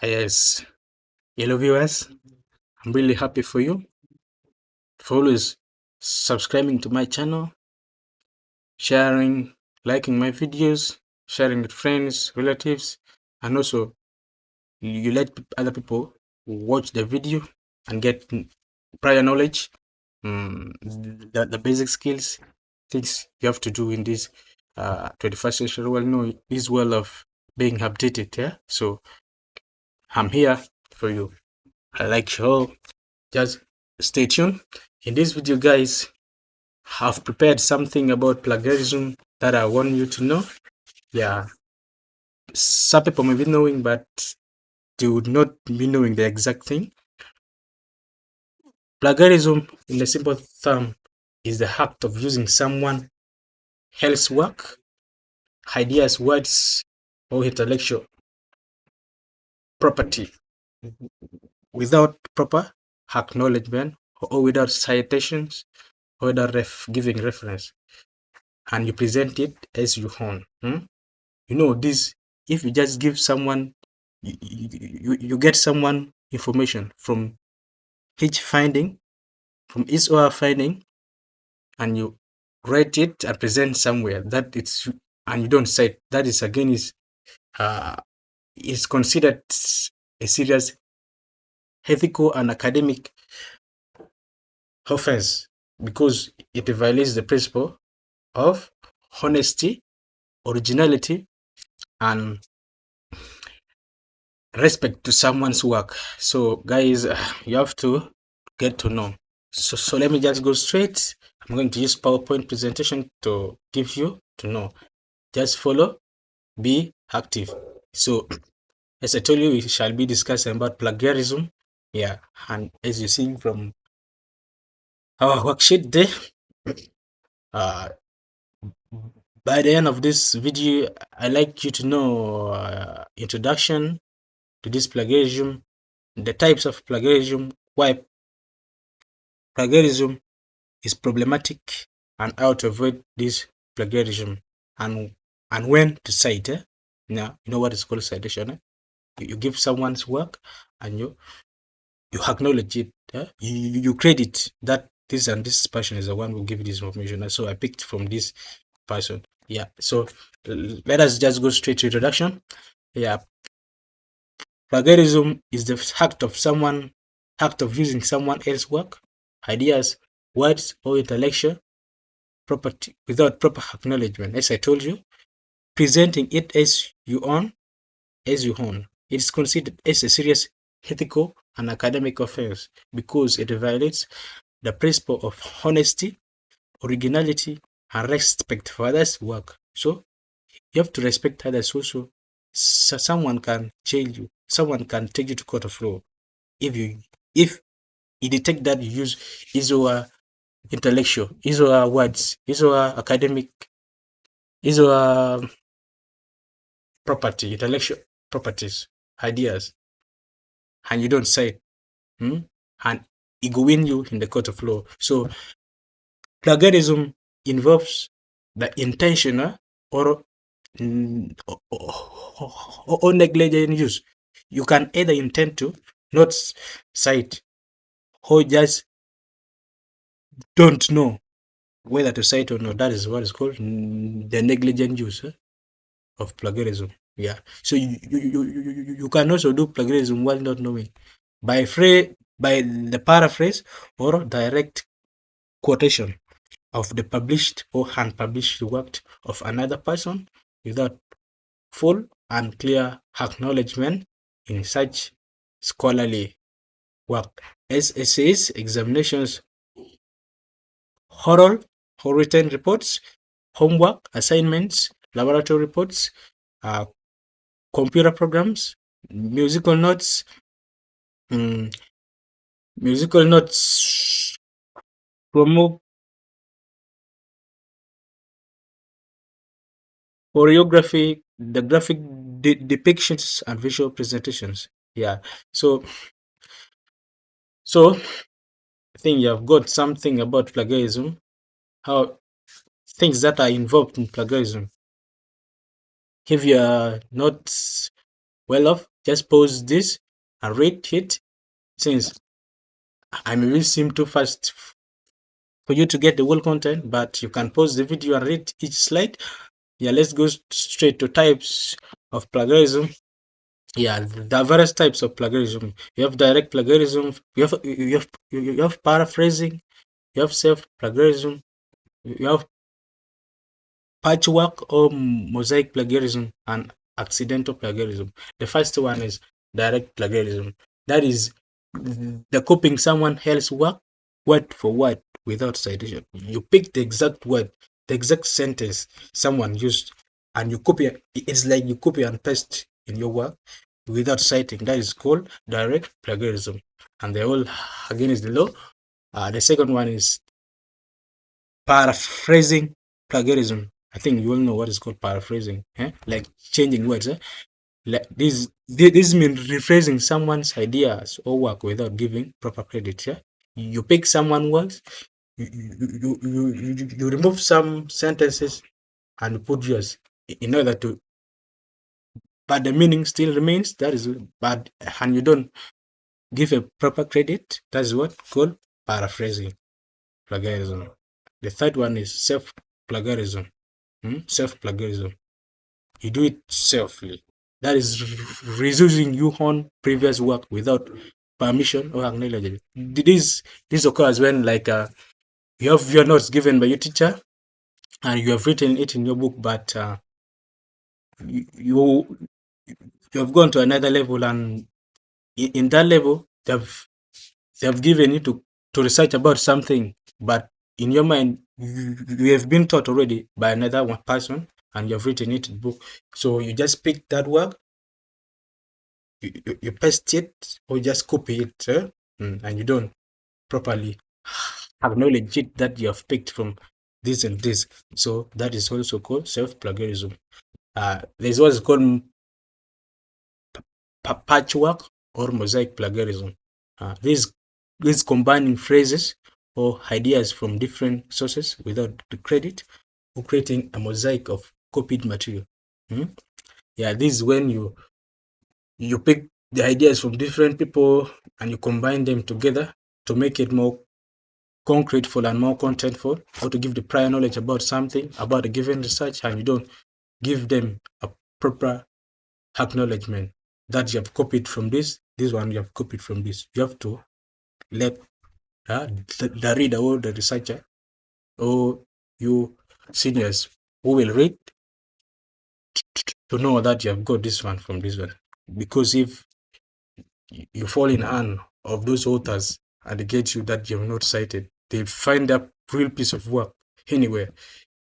Yes, hello viewers. I'm really happy for you for always subscribing to my channel, sharing, liking my videos, sharing with friends, relatives, and also you let other people watch the video and get prior knowledge, the basic skills, things you have to do in this 21st century world. No, this world of being updated. Yeah, so I'm here for you. I like you all. Just stay tuned. In this video, guys, I've prepared something about plagiarism that I want you to know. Yeah, some people may be knowing, but they would not be knowing the exact thing. Plagiarism, in a simple term, is the act of using someone else's work, ideas, words, or intellectual property without proper acknowledgement or without citations or without giving reference, and you present it as your own. You know this, if you just give someone, you get someone information from each finding, from each or finding, and you write it and present somewhere that it's, and you don't cite, that is again is considered a serious ethical and academic offense because it violates the principle of honesty, originality, and respect to someone's work. So guys, you have to get to know. So let me just go straight. I'm going to use PowerPoint presentation to give you to know. Just follow, be active. So as I told you, we shall be discussing about plagiarism. Yeah, and as you see from our worksheet there, uh, by the end of this video, I like you to know introduction to this plagiarism, the types of plagiarism, why plagiarism is problematic, and how to avoid this plagiarism, and when to cite. Now you know what is called citation. You give someone's work and you acknowledge it. You credit that this and this person is the one who gave this information. So I picked from this person. Yeah. So let us just go straight to introduction. Yeah. Plagiarism is the act of using someone else's work, ideas, words, or intellectual property without proper acknowledgement. As I told you, presenting it as you own, it is considered as a serious ethical and academic offense because it violates the principle of honesty, originality, and respect for others' work. So you have to respect others also. So someone can jail you, someone can take you to court of law if you detect that you use his or intellectual, his or words, his or academic, his or property, intellectual properties, ideas, and you don't say it, and it will win you in the court of law. So plagiarism involves the intentional or negligent use. You can either intend to not cite or just don't know whether to cite or not. That is what is called the negligent use of plagiarism. Yeah. So you can also do plagiarism while not knowing by the paraphrase or direct quotation of the published or unpublished work of another person without full and clear acknowledgement in such scholarly work as essays, examinations, oral or written reports, homework, assignments, laboratory reports, uh, computer programs, musical notes, mm, musical notes, promo choreography, the graphic depictions, and visual presentations. Yeah. So I think you have got something about plagiarism, how things that are involved in plagiarism. If you are not well off, just pause this and read it, since I may seem too fast for you to get the whole content, but you can pause the video and read each slide. Yeah, let's go straight to types of plagiarism. Yeah, there are various types of plagiarism. You have direct plagiarism, you have paraphrasing, you have self plagiarism, you have patchwork or mosaic plagiarism, and accidental plagiarism. The first one is direct plagiarism. That is the copying someone else's work word for word without citation. You pick the exact word, the exact sentence someone used, and you copy it. It's like you copy and paste in your work without citing. That is called direct plagiarism, and they're all against the law. The second one is paraphrasing plagiarism. I think you all know what is called paraphrasing, like changing words. Like this means rephrasing someone's ideas or work without giving proper credit. Yeah, you pick someone's words, you remove some sentences and put yours in order to, but the meaning still remains. That is bad, and you don't give a proper credit. That is what called paraphrasing plagiarism. The third one is self plagiarism. Self plagiarism. You do it selfly. That is reusing your own previous work without permission or acknowledgement. This occurs when, like, you have your notes given by your teacher and you have written it in your book, but you have gone to another level, and in that level they have given you to research about something, but in your mind you have been taught already by another one person, and you have written it in book. So you just pick that work, you paste it, or just copy it, and you don't properly acknowledge it that you have picked from this and this. So that is also called self-plagiarism. There's what's called patchwork or mosaic plagiarism. This combining phrases or ideas from different sources without the credit, or creating a mosaic of copied material. Yeah, this is when you pick the ideas from different people and you combine them together to make it more concreteful and more contentful, or to give the prior knowledge about something, about a given research, and you don't give them a proper acknowledgement that you have copied from this one, you have copied from this. You have to let the reader or the researcher or you seniors who will read to know that you have got this one from this one. Because if you fall in hand of those authors and they get you that you have not cited, they find a real piece of work anywhere,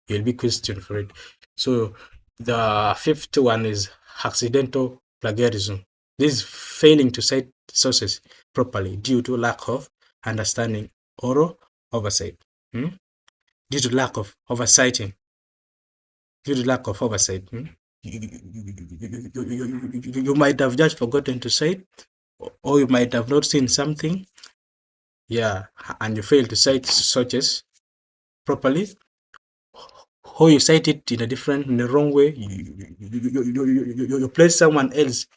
you'll be questioned for it. So the fifth one is accidental plagiarism. This is failing to cite sources properly due to lack of understanding or oversight. Due to lack of oversighting. You might have just forgotten to cite, or you might have not seen something, and you fail to cite sources properly, or you cite it in the wrong way. You place someone else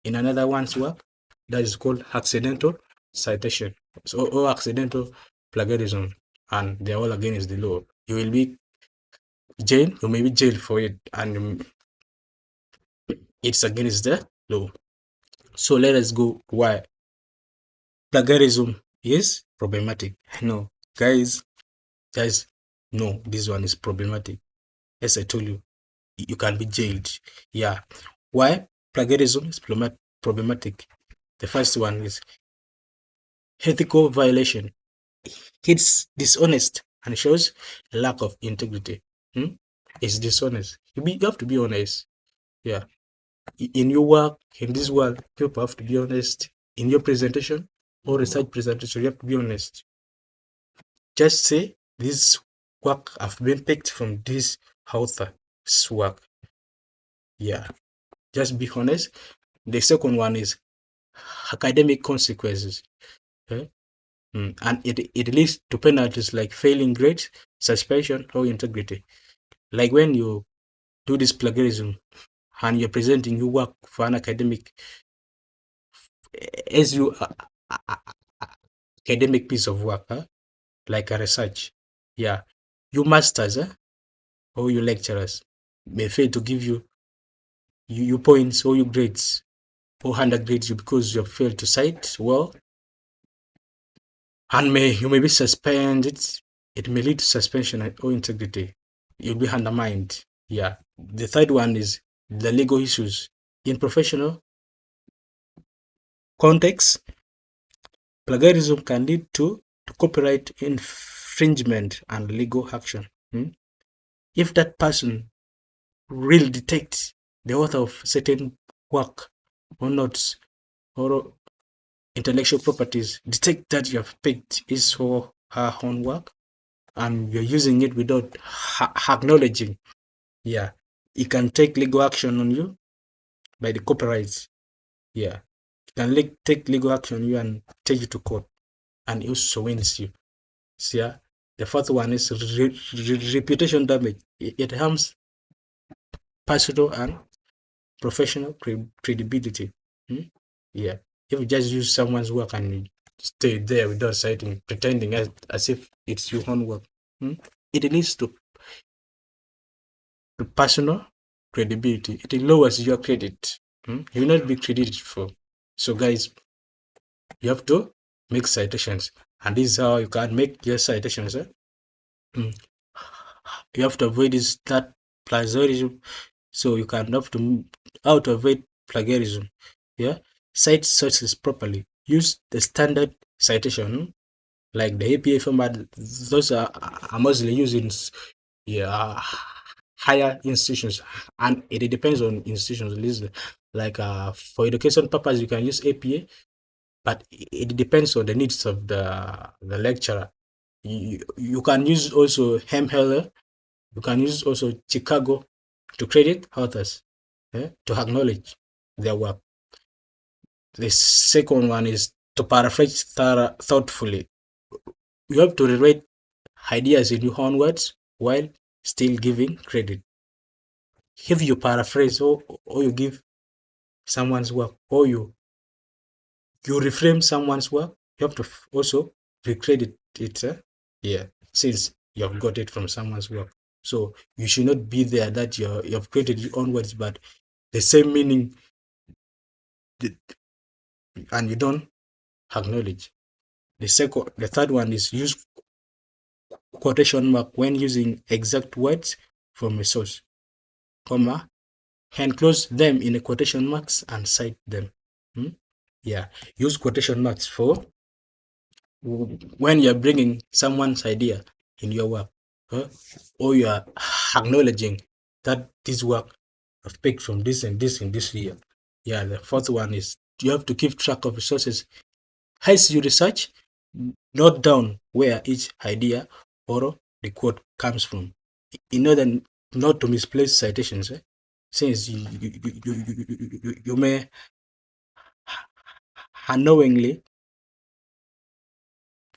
in another one's work. That is called accidental citation, or accidental plagiarism, and they're all against the law. You will be jailed. You may be jailed for it, and it's against the law. So let us go why plagiarism is problematic. No, guys, no, this one is problematic. As I told you, you can be jailed. Yeah. Why plagiarism is problematic? The first one is ethical violation. It's dishonest and shows a lack of integrity. It's dishonest. You have to be honest. Yeah. In your work, in this world, people have to be honest. In your presentation or research presentation, you have to be honest. Just say this work have been picked from this author's work. Yeah. Just be honest. The second one is academic consequences. Okay? And it leads to penalties like failing grades, suspension, or integrity. Like when you do this plagiarism and you're presenting your work for an academic as you academic piece of work, like a research, yeah, you masters or you lecturers may fail to give you points or you grades or undergrades you because you have failed to cite well, and you may be suspended. It may lead to suspension or integrity. You'll be undermined. Yeah. The third one is the legal issues. In professional context, plagiarism can lead to copyright infringement and legal action. If that person really detects the author of certain work or notes or intellectual properties, detect that you have picked his or her own work and you're using it without acknowledging, yeah, it can take legal action on you by the copyrights. Yeah, it can take legal action on you and take you to court, and it also wins you. So, yeah, the fourth one is reputation damage. It harms personal and professional credibility. Yeah, if you just use someone's work and you stay there without citing, pretending as if it's your own work, it leads to personal credibility. It lowers your credit. You will not be credited for. So, guys, you have to make citations, and this is how you can make your citations. You have to avoid that plagiarism, so you can have to how to avoid plagiarism. Yeah, cite sources properly. Use the standard citation like the APA format. Those are mostly used in higher institutions, and it depends on institutions. Like for education purpose, you can use APA, but it depends on the needs of the lecturer. You can use also Hemheller. You can use also Chicago to credit authors, to acknowledge their work. The second one is to paraphrase thoughtfully. You have to rewrite ideas in your own words while still giving credit. If you paraphrase or you give someone's work or you reframe someone's work, you have to also recredit it. Yeah, since you have got it from someone's work. So you should not be there that you have created your own words, but the same meaning, and you don't acknowledge. The third one is use quotation mark when using exact words from a source, comma, enclose them in a quotation marks and cite them. Yeah, use quotation marks for when you're bringing someone's idea in your work, or you are acknowledging that this work I've picked from this and this and this year. Yeah, the fourth one is you have to keep track of resources. As you research, note down where each idea or the quote comes from in order not to misplace citations. Since you may unknowingly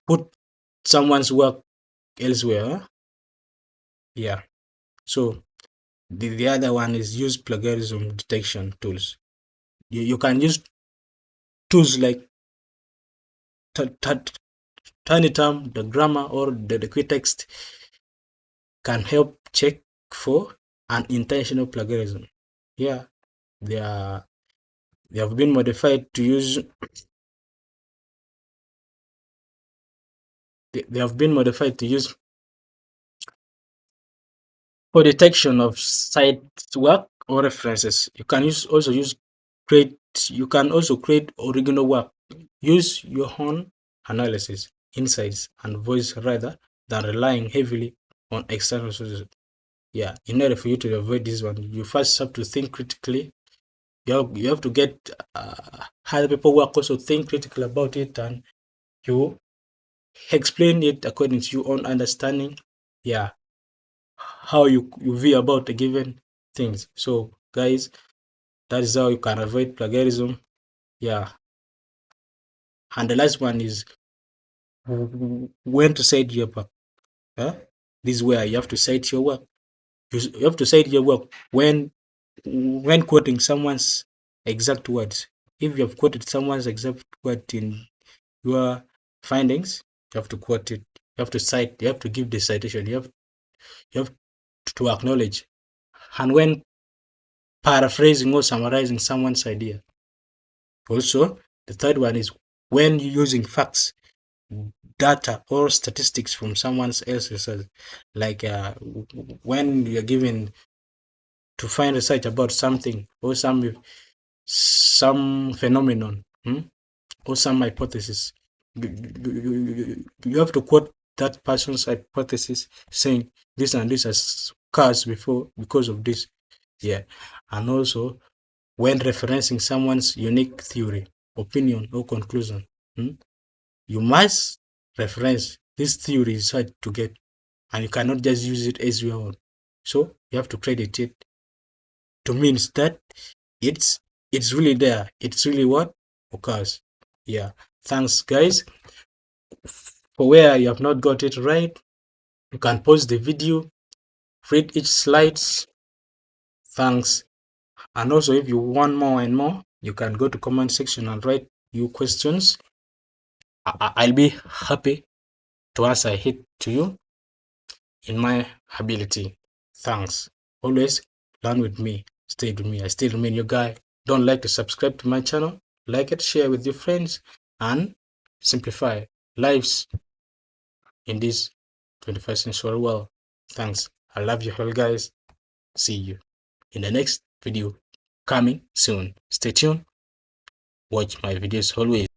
put someone's work elsewhere. Yeah. So the other one is use plagiarism detection tools. You can use tools like Turnitin, the grammar, or the quick text can help check for unintentional plagiarism. Yeah, they have been modified to use. They have been modified to use for detection of site work or references. You can also use create. You can also create original work. Use your own analysis, insights, and voice rather than relying heavily on external sources. Yeah, in order for you to avoid this one, you first have to think critically. You have to get other people who also think critically about it, and you explain it according to your own understanding. Yeah, how you view about the given things. So, guys, that is how you can avoid plagiarism. Yeah, and the last one is when to cite your work. This is where you have to cite your work. You have to cite your work when quoting someone's exact words. if you have quoted someone's exact word in your findings, you have to quote it. You have to cite. You have to give the citation. You have to acknowledge. And when paraphrasing or summarizing someone's idea. Also, the third one is when you're using facts, data, or statistics from someone else's research. Like when you're given to find research about something or some phenomenon, or some hypothesis, you have to quote that person's hypothesis saying this and this has occurred before because of this. Yeah. And also when referencing someone's unique theory, opinion, or conclusion, you must reference this theory is hard to get, and you cannot just use it as your own. So you have to credit it to means that it's really there. It's really what occurs. Yeah. Thanks, guys. For where you have not got it right, you can pause the video, read each slides. Thanks. And also, if you want more and more, you can go to comment section and write your questions. I'll be happy to answer it to you in my ability. Thanks. Always learn with me. Stay with me. I still remain your guy. Don't like to subscribe to my channel. Like it, share with your friends, and simplify lives in this 21st century world. Thanks. I love you all, guys. See you in the next video coming soon. Stay tuned. Watch my videos always.